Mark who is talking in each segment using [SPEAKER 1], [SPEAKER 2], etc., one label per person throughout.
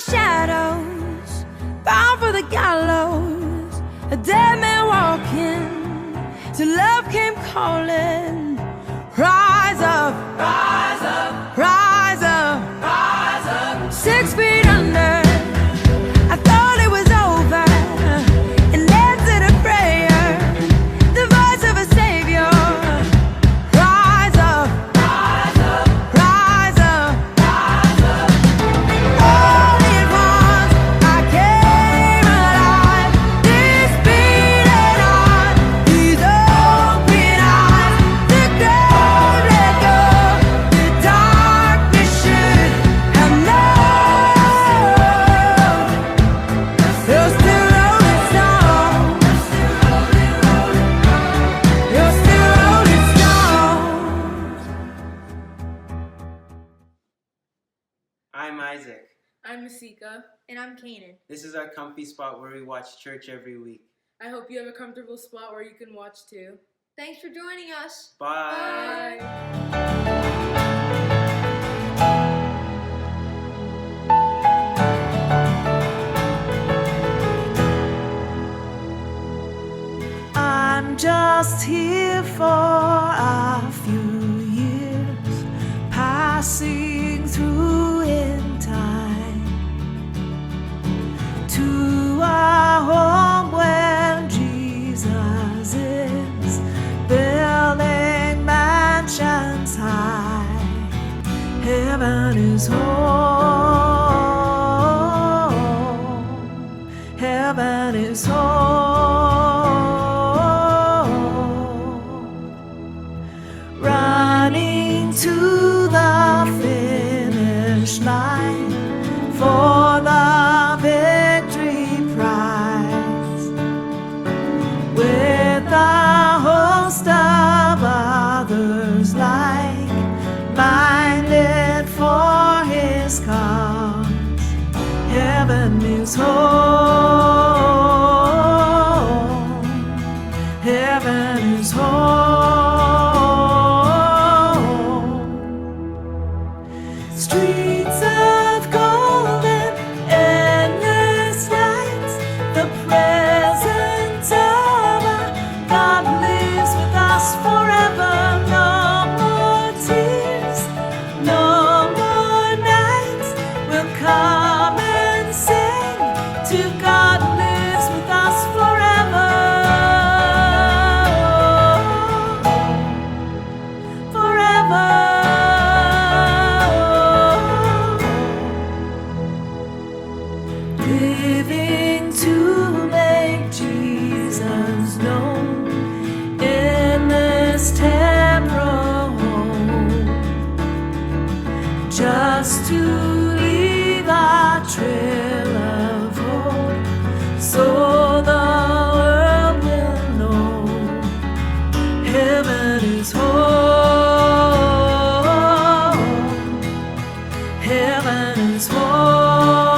[SPEAKER 1] shadows, bound for the gallows, a dead man walking, till love came calling. Rise up, rise up, rise up, rise up. 6 feet under, I thought it was over, and answered a prayer, the voice of a savior. Rise up, rise up, rise up, rise up. Only at once I came alive, this beating heart, these open eyes, the grave let go, the darkness should have known. You're still rolling stone, you're still rolling stone.
[SPEAKER 2] I'm Isaac.
[SPEAKER 3] I'm Masika.
[SPEAKER 4] And I'm Kanan.
[SPEAKER 2] This is our comfy spot where we watch church every week.
[SPEAKER 3] I hope you have a comfortable spot where you can watch too.
[SPEAKER 4] Thanks for joining us.
[SPEAKER 2] Bye.
[SPEAKER 3] Bye.
[SPEAKER 5] I'm just here for a few years, passing through in time to a home where Jesus is, building mansions high. Heaven is home. Heaven is home. Running to the finish line for the victory prize, with a host of others like-minded for his cause. Heaven is home. Heaven is home. Streets of golden, endless lights, the presence of our God lives with us forever. No more tears, no more nights, we'll come and sing to God lives with us forever. Forever. Living to make Jesus known in this temporal home, just to leave a trail of hope, so the world will know heaven is home. Heaven is home.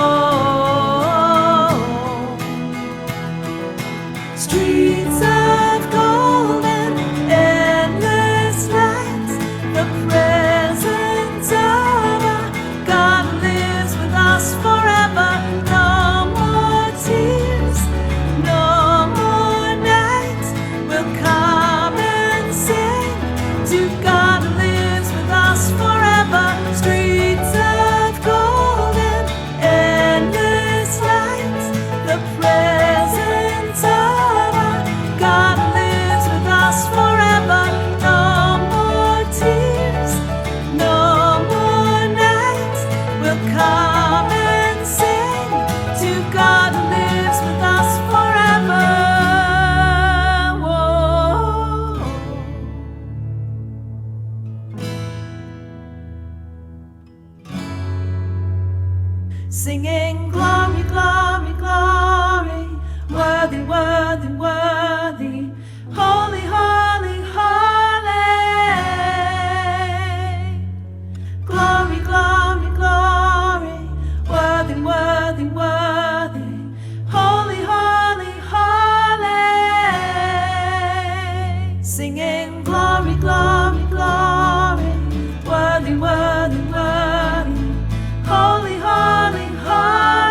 [SPEAKER 5] Streets of golden, endless lights, the presence of our God lives with us forever. No more tears, no more nights, we'll come and sing to God lives with us forever. Streets of golden, endless lights, the presence of our God lives with us forever. No more tears, no more nights, we'll come and sing to God lives with us forever. Whoa. Singing glory, glory, glory, worthy, worthy, worthy, holy, holy, holy. Glory, glory, glory, worthy, worthy, worthy, holy, holy, holy. Singing glory, glory, glory, worthy, worthy, worthy, holy, holy, holy.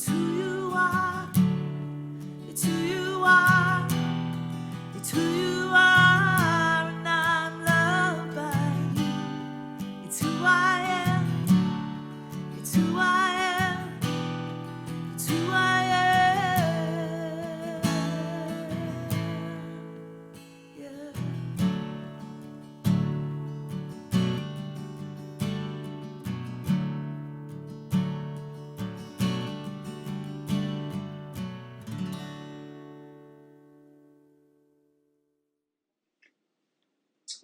[SPEAKER 5] It's who you are. It's who you are. It's who you are, and I'm loved by you. It's who I am. It's who I am. It's who I am. Yeah.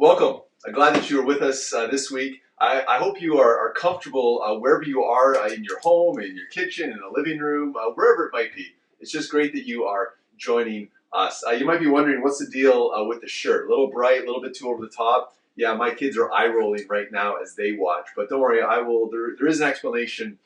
[SPEAKER 6] Welcome. I'm glad that you are with us this week. I hope you are comfortable wherever you are, in your home, in your kitchen, in a living room, wherever it might be. It's just great that you are joining us. You might be wondering, what's the deal with the shirt? A little bright, a little bit too over the top. Yeah, my kids are eye rolling right now as they watch, but don't worry, there is an explanation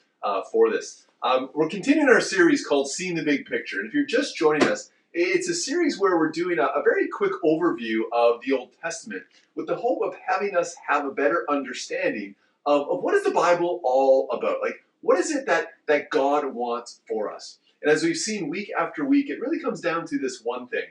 [SPEAKER 6] for this. We're continuing our series called Seeing the Big Picture, and if you're just joining us, it's a series where we're doing a very quick overview of the Old Testament with the hope of having us have a better understanding of what is the Bible all about? Like, what is it that God wants for us? And as we've seen week after week, it really comes down to this one thing: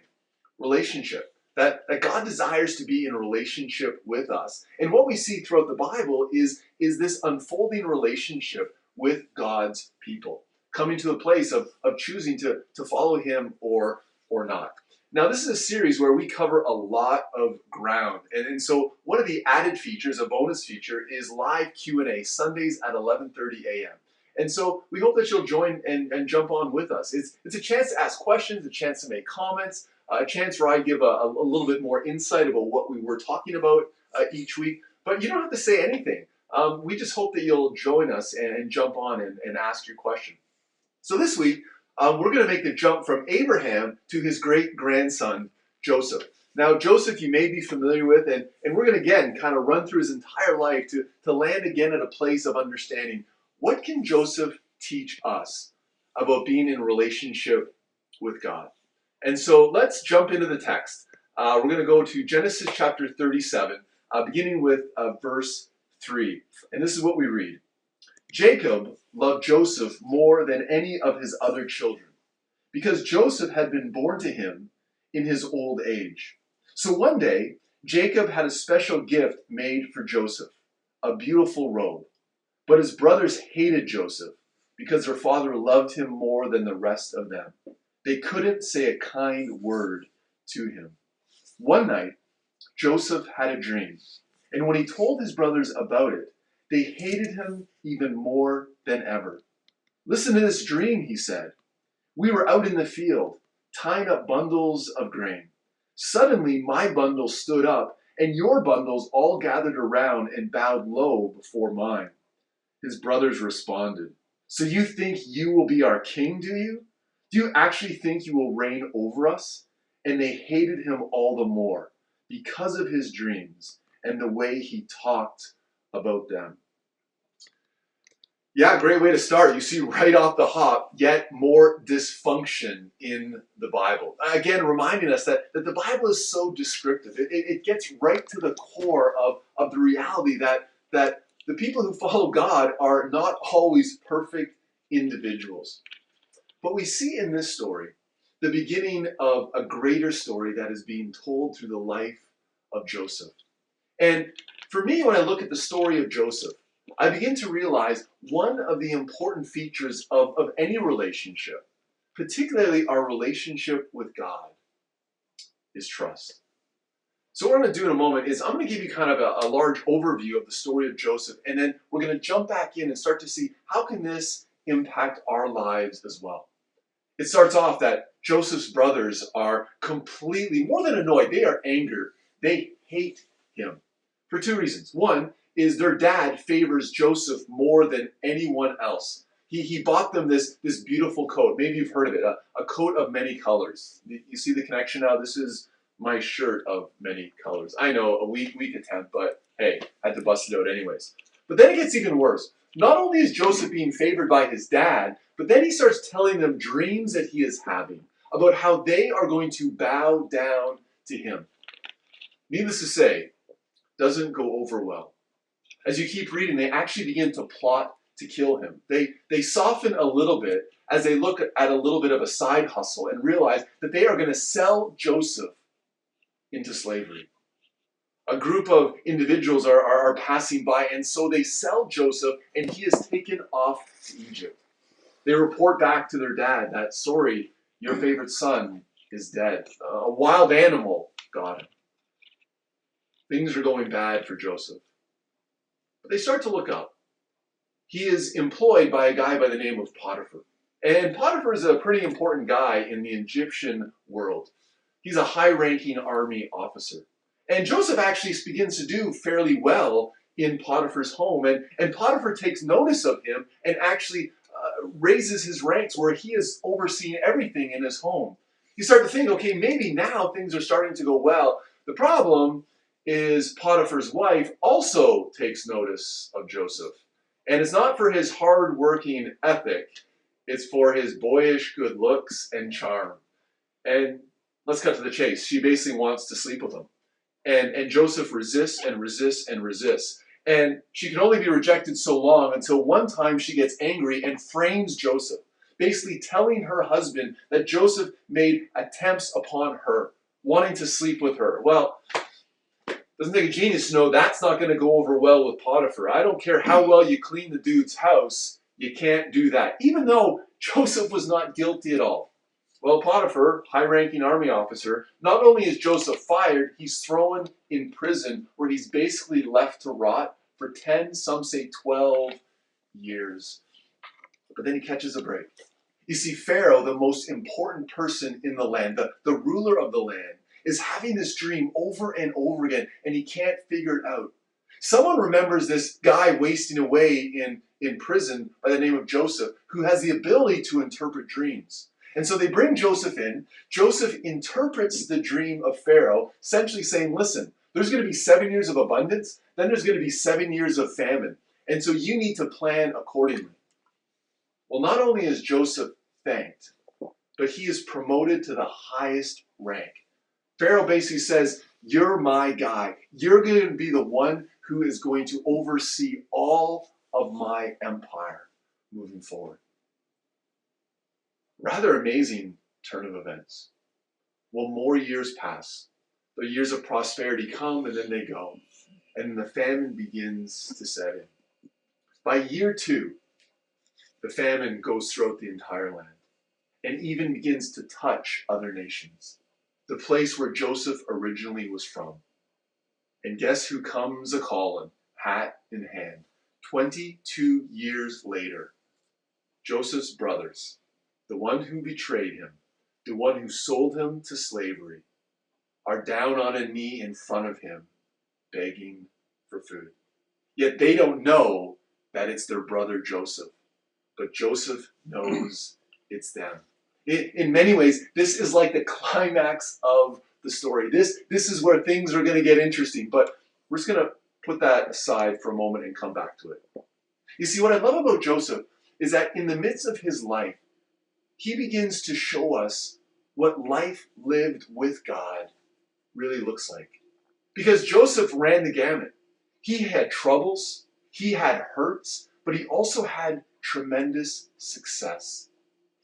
[SPEAKER 6] relationship. That God desires to be in a relationship with us. And what we see throughout the Bible is this unfolding relationship with God's people, coming to a place of choosing to follow Him or not. Now, this is a series where we cover a lot of ground. And so one of the added features, a bonus feature, is live Q&A, Sundays at 11:30 a.m. And so we hope that you'll join and jump on with us. It's a chance to ask questions, a chance to make comments, a chance where I give a little bit more insight about what we were talking about each week. But you don't have to say anything. We just hope that you'll join us and jump on and ask your question. So this week, we're going to make the jump from Abraham to his great-grandson, Joseph. Now, Joseph, you may be familiar with, and we're going to, again, kind of run through his entire life to land again at a place of understanding. What can Joseph teach us about being in relationship with God? And so let's jump into the text. We're going to go to Genesis chapter 37, beginning with verse 3. And this is what we read. Jacob loved Joseph more than any of his other children, because Joseph had been born to him in his old age. So one day, Jacob had a special gift made for Joseph, a beautiful robe. But his brothers hated Joseph because their father loved him more than the rest of them. They couldn't say a kind word to him. One night, Joseph had a dream, and when he told his brothers about it, they hated him even more than ever. Listen to this dream, he said. We were out in the field, tying up bundles of grain. Suddenly, my bundle stood up, and your bundles all gathered around and bowed low before mine. His brothers responded, so you think you will be our king, do you? Do you actually think you will reign over us? And they hated him all the more because of his dreams and the way he talked about them. Yeah, great way to start. You see right off the hop, yet more dysfunction in the Bible. Again, reminding us that the Bible is so descriptive. It gets right to the core of the reality that the people who follow God are not always perfect individuals. But we see in this story the beginning of a greater story that is being told through the life of Joseph. And for me, when I look at the story of Joseph, I begin to realize one of the important features of any relationship, particularly our relationship with God, is trust. So what I'm going to do in a moment is I'm going to give you kind of a large overview of the story of Joseph, and then we're going to jump back in and start to see how can this impact our lives as well. It starts off that Joseph's brothers are completely, more than annoyed, they are angered. They hate him for two reasons. One is their dad favors Joseph more than anyone else. He bought them this beautiful coat. Maybe you've heard of it, a coat of many colors. You see the connection now? This is my shirt of many colors. I know, a weak attempt, but hey, I had to bust it out anyways. But then it gets even worse. Not only is Joseph being favored by his dad, but then he starts telling them dreams that he is having about how they are going to bow down to him. Needless to say, doesn't go over well. As you keep reading, they actually begin to plot to kill him. They soften a little bit as they look at a little bit of a side hustle and realize that they are going to sell Joseph into slavery. A group of individuals are passing by, and so they sell Joseph, and he is taken off to Egypt. They report back to their dad that, sorry, your favorite son is dead. A wild animal got him. Things are going bad for Joseph. But they start to look up. He is employed by a guy by the name of Potiphar. And Potiphar is a pretty important guy in the Egyptian world. He's a high-ranking army officer. And Joseph actually begins to do fairly well in Potiphar's home. And Potiphar takes notice of him and actually raises his ranks where he is overseeing everything in his home. You start to think, okay, maybe now things are starting to go well. The problem is Potiphar's wife also takes notice of Joseph. And it's not for his hard-working ethic. It's for his boyish good looks and charm. And let's cut to the chase. She basically wants to sleep with him. And Joseph resists and resists and resists. And she can only be rejected so long until one time she gets angry and frames Joseph, basically telling her husband that Joseph made attempts upon her, wanting to sleep with her. Well, doesn't take a genius to know that's not going to go over well with Potiphar. I don't care how well you clean the dude's house, you can't do that, even though Joseph was not guilty at all. Well, Potiphar, high-ranking army officer, not only is Joseph fired, he's thrown in prison where he's basically left to rot for 10, some say 12 years. But then he catches a break. You see, Pharaoh, the most important person in the land, the ruler of the land, is having this dream over and over again, and he can't figure it out. Someone remembers this guy wasting away in prison by the name of Joseph, who has the ability to interpret dreams. And so they bring Joseph in. Joseph interprets the dream of Pharaoh, essentially saying, listen, there's going to be 7 years of abundance, then there's going to be 7 years of famine. And so you need to plan accordingly. Well, not only is Joseph thanked, but he is promoted to the highest rank. Pharaoh basically says, you're my guy. You're going to be the one who is going to oversee all of my empire moving forward. Rather amazing turn of events. Well, more years pass. The years of prosperity come and then they go. And the famine begins to set in. By year 2, the famine goes throughout the entire land and even begins to touch other nations. The place where Joseph originally was from. And guess who comes a-calling, hat in hand? 22 years later, Joseph's brothers, the one who betrayed him, the one who sold him to slavery, are down on a knee in front of him, begging for food. Yet they don't know that it's their brother Joseph, but Joseph knows it's them. In many ways, this is like the climax of the story. This is where things are going to get interesting, but we're just going to put that aside for a moment and come back to it. You see, what I love about Joseph is that in the midst of his life, he begins to show us what life lived with God really looks like. Because Joseph ran the gamut. He had troubles, he had hurts, but he also had tremendous success.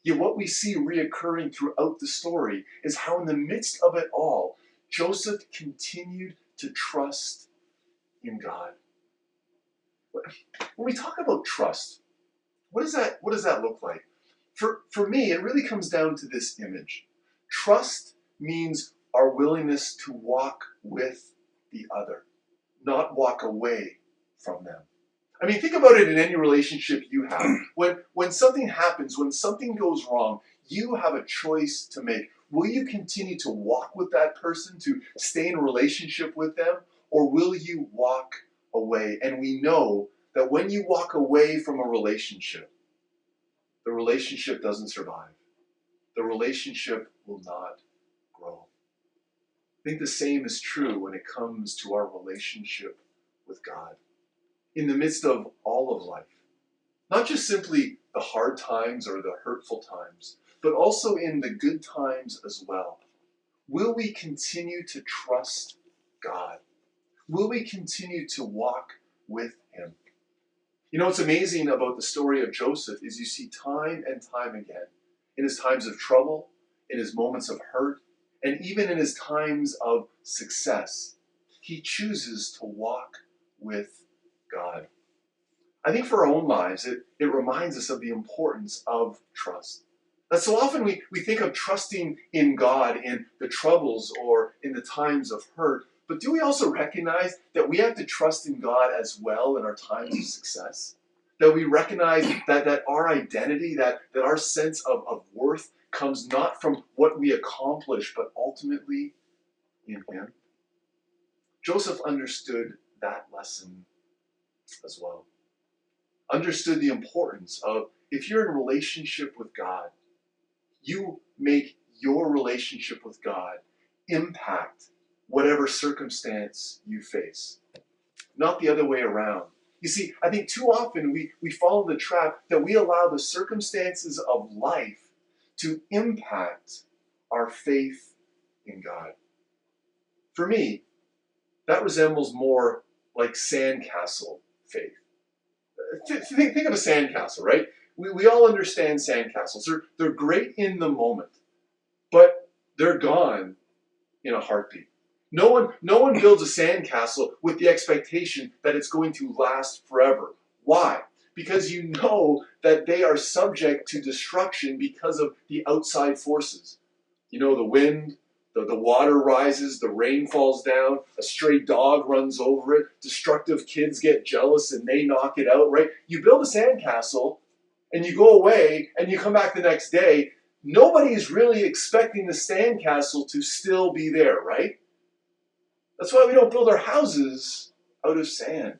[SPEAKER 6] Yet what we see reoccurring throughout the story is how in the midst of it all, Joseph continued to trust in God. When we talk about trust, what does that look like? For me, it really comes down to this image. Trust means our willingness to walk with the other, not walk away from them. I mean, think about it in any relationship you have. When something happens, when something goes wrong, you have a choice to make. Will you continue to walk with that person, to stay in a relationship with them, or will you walk away? And we know that when you walk away from a relationship, the relationship doesn't survive. The relationship will not grow. I think the same is true when it comes to our relationship with God. In the midst of all of life, not just simply the hard times or the hurtful times, but also in the good times as well. Will we continue to trust God? Will we continue to walk with Him? You know what's amazing about the story of Joseph is you see time and time again, in his times of trouble, in his moments of hurt, and even in his times of success, he chooses to walk with God. I think for our own lives, it reminds us of the importance of trust. That so often we think of trusting in God in the troubles or in the times of hurt, but do we also recognize that we have to trust in God as well in our times of success? That we recognize that our identity, that our sense of worth comes not from what we accomplish, but ultimately in Him? Joseph understood that lesson as well. Understood the importance of, if you're in a relationship with God, you make your relationship with God impact whatever circumstance you face, not the other way around. You see, I think too often we fall in the trap that we allow the circumstances of life to impact our faith in God. For me, that resembles more like sandcastle faith. Think of a sandcastle, right? We all understand sandcastles. They're great in the moment, but they're gone in a heartbeat. No one builds a sandcastle with the expectation that it's going to last forever. Why? Because you know that they are subject to destruction because of the outside forces. You know, the wind, the water rises, the rain falls down, a stray dog runs over it, destructive kids get jealous and they knock it out, right? You build a sandcastle and you go away and you come back the next day. Nobody is really expecting the sandcastle to still be there, right? That's why we don't build our houses out of sand.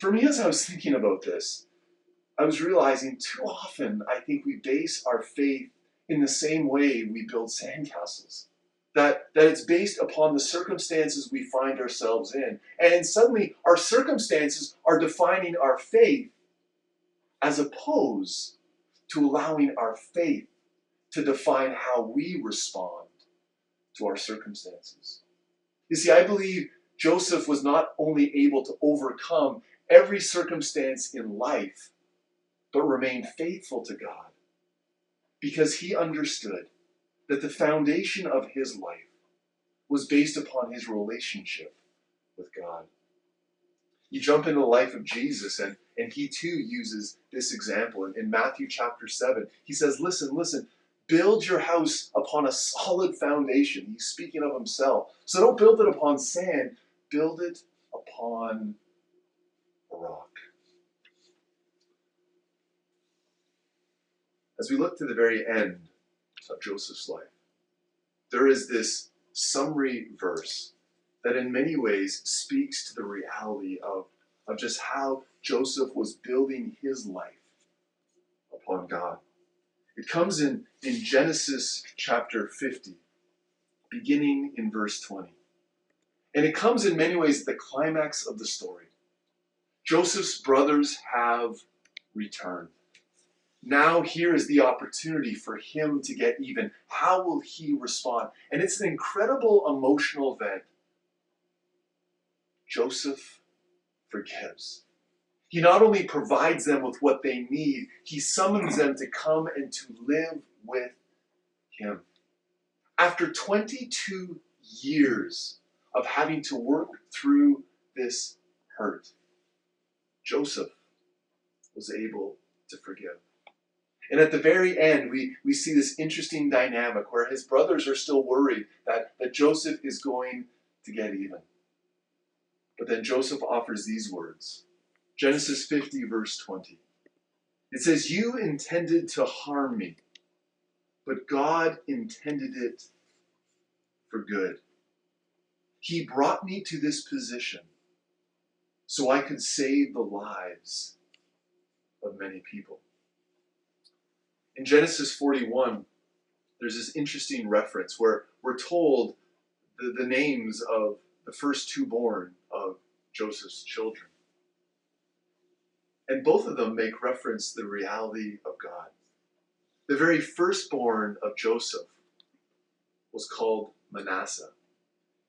[SPEAKER 6] For me, as I was thinking about this, I was realizing too often I think we base our faith in the same way we build sandcastles. That it's based upon the circumstances we find ourselves in. And suddenly our circumstances are defining our faith as opposed to allowing our faith to define how we respond to our circumstances. You see, I believe Joseph was not only able to overcome every circumstance in life, but remain faithful to God because he understood that the foundation of his life was based upon his relationship with God. You jump into the life of Jesus, and he too uses this example. In Matthew chapter 7, he says, listen, build your house upon a solid foundation. He's speaking of himself. So don't build it upon sand, build it upon a rock. As we look to the very end of Joseph's life, there is this summary verse that in many ways speaks to the reality of just how Joseph was building his life upon God. It comes in Genesis chapter 50, beginning in verse 20. And it comes in many ways at the climax of the story. Joseph's brothers have returned. Now here is the opportunity for him to get even. How will he respond? And it's an incredible emotional event. Joseph forgives. He not only provides them with what they need, he summons them to come and to live with him. After 22 years of having to work through this hurt, Joseph was able to forgive. And at the very end, we see this interesting dynamic where his brothers are still worried that Joseph is going to get even. But then Joseph offers these words. Genesis 50, verse 20. It says, "You intended to harm me, but God intended it for good. He brought me to this position so I could save the lives of many people." In Genesis 41, there's this interesting reference where we're told the names of the first two born of Joseph's children. And both of them make reference to the reality of God. The very firstborn of Joseph was called Manasseh.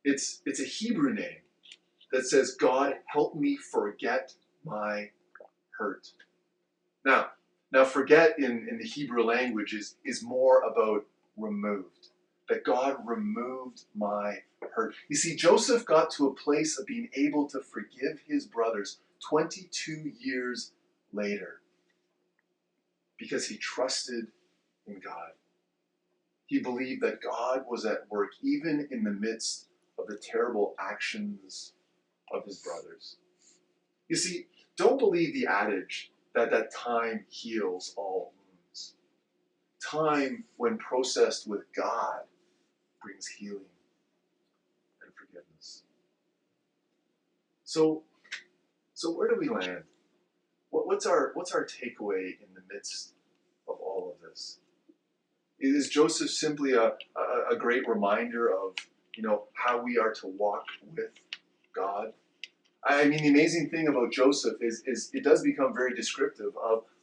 [SPEAKER 6] It's a Hebrew name that says, God, help me forget my hurt. Now forget in the Hebrew language is more about removed. That God removed my hurt. You see, Joseph got to a place of being able to forgive his brothers 22 years later because he trusted in God. He believed that God was at work even in the midst of the terrible actions of his brothers. You see, don't believe the adage that time heals all wounds. Time, when processed with God, brings healing and forgiveness. So where do we land? What's our takeaway in the midst of all of this? Is Joseph simply a great reminder of how we are to walk with God? I mean, the amazing thing about Joseph is it does become very descriptive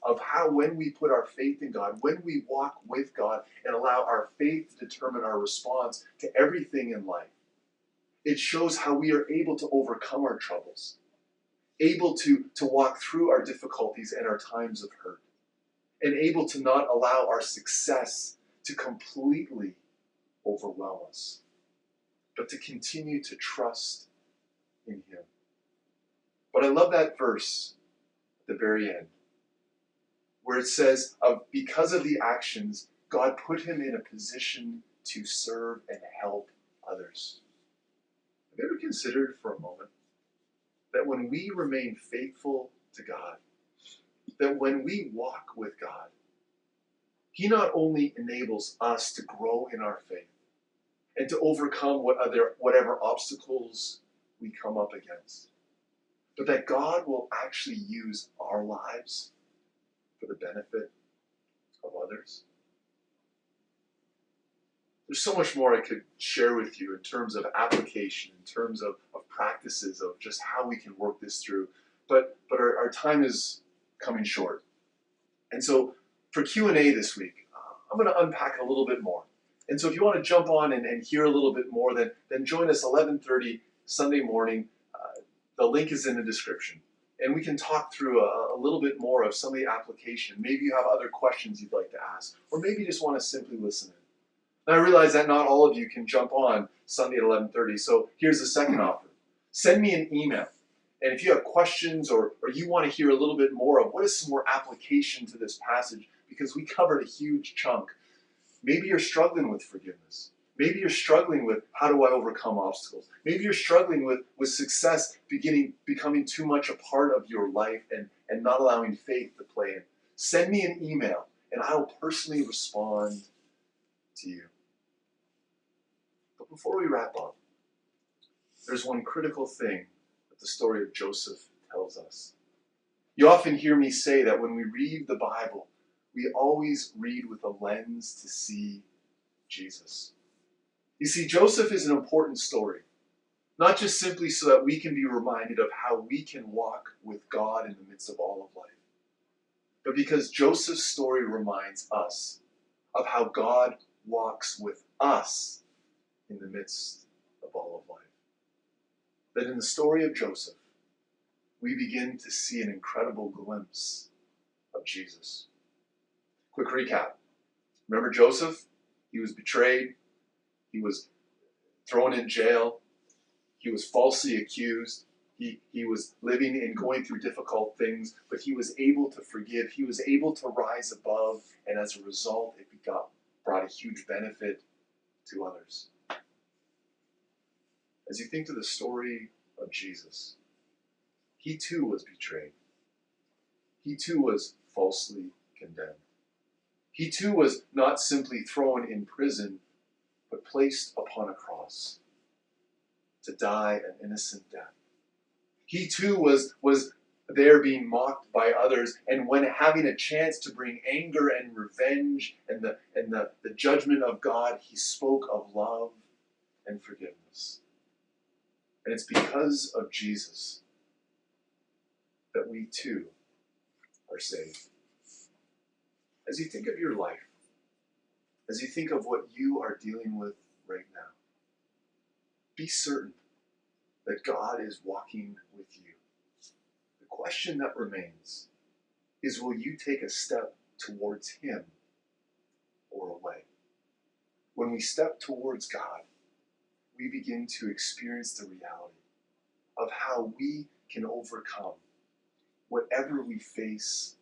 [SPEAKER 6] of how when we put our faith in God, when we walk with God and allow our faith to determine our response to everything in life, it shows how we are able to overcome our troubles, able to walk through our difficulties and our times of hurt, and able to not allow our success to completely overwhelm us, but to continue to trust in Him. But I love that verse at the very end, where it says, because of the actions, God put him in a position to serve and help others. Have you ever considered for a moment that when we remain faithful to God, that when we walk with God, He not only enables us to grow in our faith and to overcome whatever obstacles we come up against, but that God will actually use our lives for the benefit of others. There's so much more I could share with you in terms of application, in terms of practices of just how we can work this through. But our time is coming short. And so for Q&A this week, I'm going to unpack a little bit more. And so if you want to jump on and hear a little bit more, then join us 11:30 Sunday morning. The link is in the description. And we can talk through a little bit more of some of the application. Maybe you have other questions you'd like to ask, or maybe you just want to simply listen in. Now I realize that not all of you can jump on Sunday at 11:30, so here's the second offer. Send me an email. And if you have questions or you want to hear a little bit more of what is some more application to this passage, because we covered a huge chunk. Maybe you're struggling with forgiveness. Maybe you're struggling with how do I overcome obstacles. Maybe you're struggling with success becoming too much a part of your life and not allowing faith to play in. Send me an email and I'll personally respond to you. But before we wrap up, there's one critical thing that the story of Joseph tells us. You often hear me say that when we read the Bible, we always read with a lens to see Jesus. You see, Joseph is an important story, not just simply so that we can be reminded of how we can walk with God in the midst of all of life, but because Joseph's story reminds us of how God walks with us in the midst of all of life. That in the story of Joseph, we begin to see an incredible glimpse of Jesus. Quick recap. Remember Joseph? He was betrayed. He was thrown in jail. He was falsely accused. He was living and going through difficult things, but he was able to forgive. He was able to rise above, and as a result, it brought a huge benefit to others. As you think to the story of Jesus, he too was betrayed. He too was falsely condemned. He too was not simply thrown in prison, but placed upon a cross to die an innocent death. He too was there being mocked by others, and when having a chance to bring anger and revenge and the judgment of God, he spoke of love and forgiveness. And it's because of Jesus that we too are saved. As you think of your life, as you think of what you are dealing with right now, be certain that God is walking with you. The question that remains is, will you take a step towards him or away? When we step towards God, we begin to experience the reality of how we can overcome whatever we face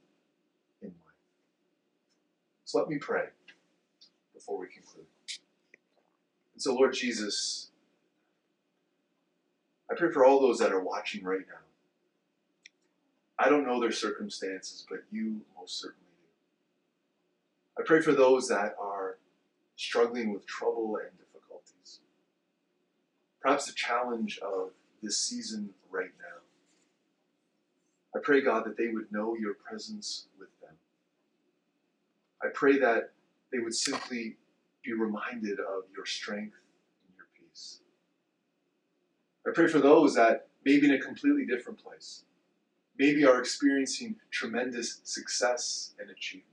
[SPEAKER 6] in life. So let me pray before we conclude. And so, Lord Jesus, I pray for all those that are watching right now. I don't know their circumstances, but you most certainly do. I pray for those that are struggling with trouble and difficulties. Perhaps the challenge of this season right now. I pray, God, that they would know your presence with them. I pray that they would simply be reminded of your strength and your peace. I pray for those that may be in a completely different place, maybe are experiencing tremendous success and achievement.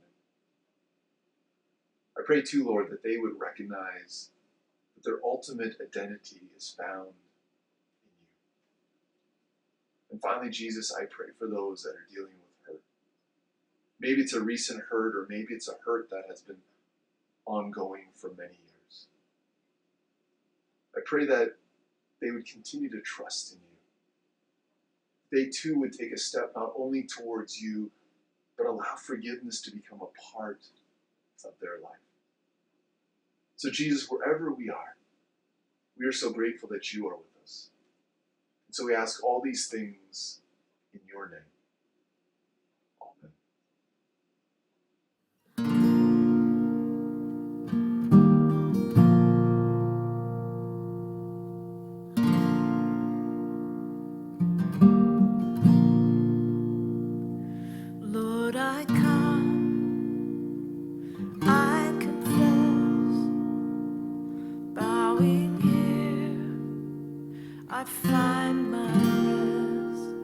[SPEAKER 6] I pray too, Lord, that they would recognize that their ultimate identity is found in you. And finally, Jesus, I pray for those that are dealing with hurt. Maybe it's a recent hurt, or maybe it's a hurt that has been ongoing for many years. I pray that they would continue to trust in you. They too would take a step not only towards you, but allow forgiveness to become a part of their life. So Jesus, wherever we are so grateful that you are with us. And so we ask all these things in your name. Amen.
[SPEAKER 5] Lord, I come, I confess, bowing here, I find my rest.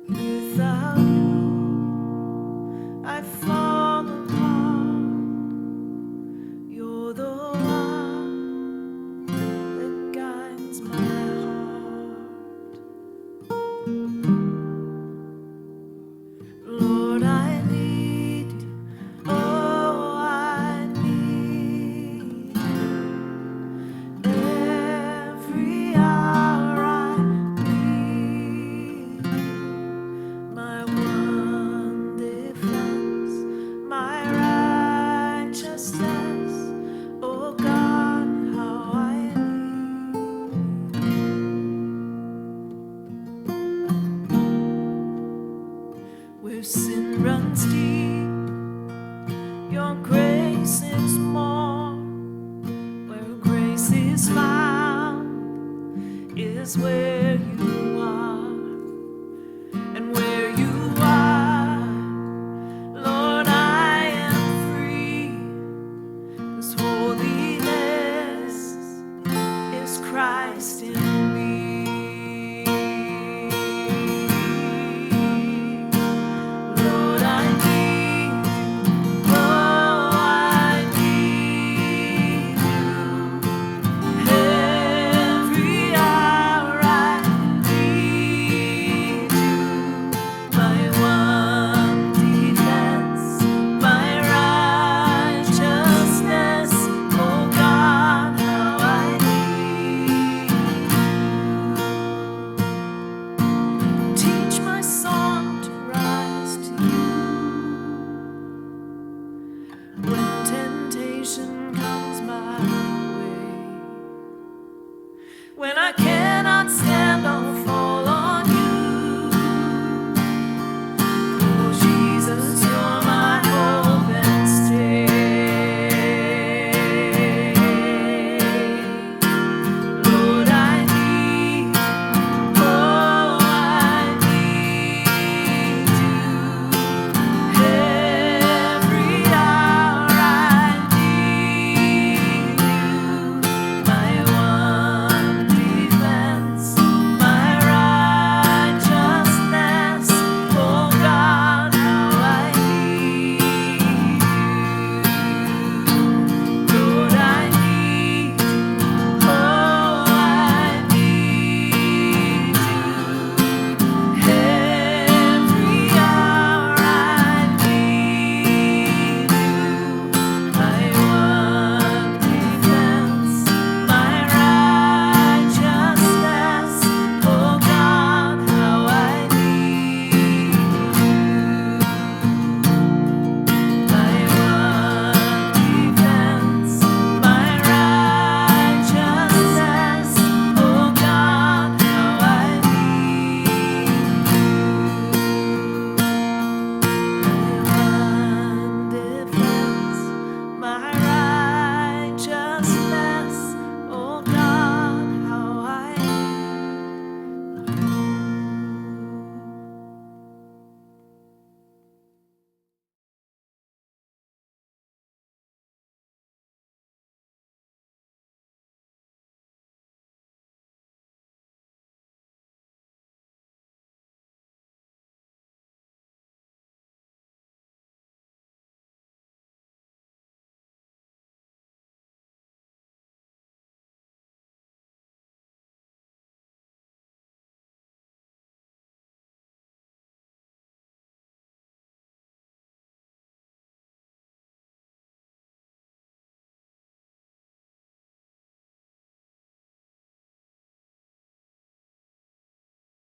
[SPEAKER 5] Without you, I fall apart. You're the one that guides my heart. Lord, I need you. Oh, I need you. Every hour I need you. My one defense, my righteousness. Oh God, how I need you. Where sin runs deep, your grace is more. Where grace is found is where